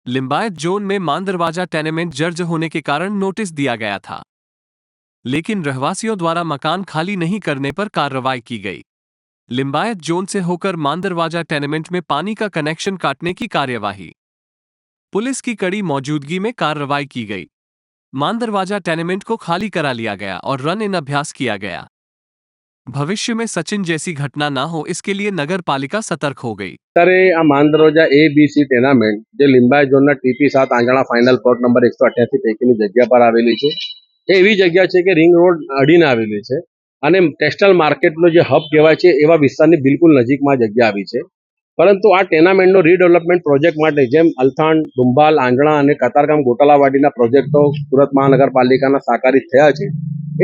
Limbayat zone में मांदरवाजा tenement जर्ज होने के कारण नोटिस दिया गया था, लेकिन रहवासियों द्वारा मकान खाली नहीं करने पर कार्रवाई की गई। लिम्बायत जोन से होकर मांदरवाजा टेनेमेंट में पानी का कनेक्शन काटने की कार्यवाही पुलिस की कड़ी मौजूदगी में कार्रवाई की गई। मांदरवाजा टेनेमेंट को खाली करा लिया गया और रन इन अभ्यास किया गया। भविष्य में सचिन जैसी घटना ना हो, इसके लिए नगर पालिका सतर्क हो गई। અત્યારે આ માંદરોજા ABC ટેનામેન્ટ જે લિંબાયત ઝોનના TP7 આંજણા ફાઇનલ પ્લોટ નંબર 188 પૈકીની જગ્યા પર આવેલી છે એ એવી જગ્યા છે કે રિંગ રોડ અડીને આવેલી છે અને ટેક્સટાઇલ માર્કેટનો જે હબ કહેવાય છે એવા વિસ્તારની બિલકુલ નજીકમાં જગ્યા આવી છે. પરંતુ આ ટેનામેન્ટનો રીડેવલપમેન્ટ પ્રોજેક્ટ માટે જેમ અલથાણ, ડુંબાલ, આંજણા અને કતારગામ ગોટાલાવાડીના પ્રોજેક્ટો સુરત મહાનગરપાલિકાના સાકારિત થયા છે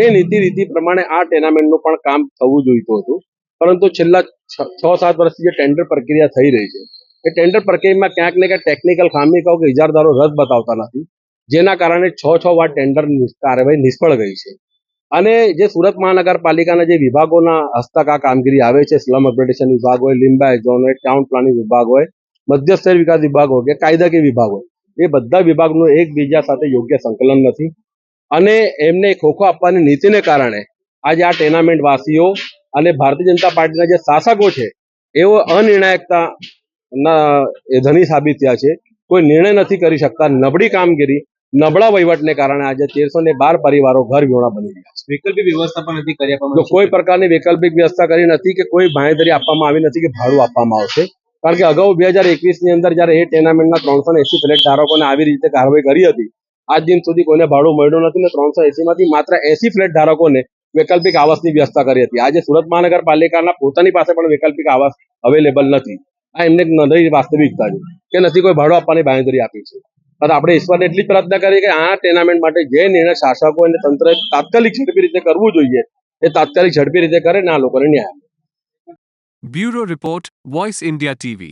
એ રીતિ પ્રમાણે આ ટેનામેન્ટનું પણ કામ થવું જોઈતું હતું. પરંતુ છેલ્લા 6-7 વર્ષથી જે ટેન્ડર પ્રક્રિયા થઈ રહી છે એ ટેન્ડર પ્રક્રિયામાં ક્યાંક ને ક્યાંક ટેકનિકલ ખામી કહો કે ઇજારદારો રદ બતાવતા નથી, જેના કારણે 6 વાર ટેન્ડર કાર્યવાહી નિષ્ફળ ગઈ છે. અને જે સુરત મહાનગરપાલિકાના જે વિભાગોના હસ્તક આ કામગીરી આવે છે, સ્લમ અપગ્રેડેશન વિભાગ હોય, લિમ્બાયત ઝોન હોય, ટાઉન પ્લાનિંગ વિભાગ હોય, મધ્યસ્થ વિકાસ વિભાગ હોય કે કાયદાકીય વિભાગ હોય, એ બધા વિભાગનું એકબીજા સાથે યોગ્ય સંકલન નથી અને એમને ખોખો આપવાની નીતિને કારણે આજે આ ટેનામેન્ટ વાસીઓ અને ભારતીય જનતા પાર્ટીના જે શાસકો છે એઓ અનિર્ણાયકતાના ધની સાબિત થયા છે. કોઈ નિર્ણય નથી કરી શકતા. નબળી કામગીરી, નબળા વહીવટને કારણે આજે 1312 પરિવારો ઘર વિહોણા બની રહ્યા છે. વૈકલ્પિક વ્યવસ્થા પણ નથી કરી આપવામાં. કોઈ પ્રકારની વૈકલ્પિક વ્યવસ્થા કરી નથી કે કોઈ બાંહેધરી આપવામાં આવી નથી કે ભાડું આપવામાં આવશે. કારણ કે અગાઉ 2021ની અંદર જ્યારે એ ટેનામેન્ટના 380 ફ્લેટ ધારકોને આવી રીતે કાર્યવાહી કરી હતી, આજ દિન સુધી કોઈને ભાડું મળ્યું નથી ને 380માંથી માત્ર 80 ફ્લેટ ધારકોને વૈકલ્પિક આવાસની વ્યવસ્થા કરી હતી. આજે સુરત મહાનગરપાલિકાના પોતાની પાસે પણ વૈકલ્પિક આવાસ અવેલેબલ નથી. આ એમને નવી વાસ્તવિકતા છે કે નથી કોઈ ભાડું આપવાની બાંહેધરી આપી છે. આપણે ઈશ્વરને એટલી જ પ્રાર્થના કરીએ કે આ ટેનામેન્ટ માટે જે નિર્ણય શાસકો અને તંત્રએ તાત્કાલિક ઝડપી રીતે કરવું જોઈએ એ તાત્કાલિક ઝડપી રીતે કરે ને આ લોકોને ન્યાય. Bureau report, voice India TV.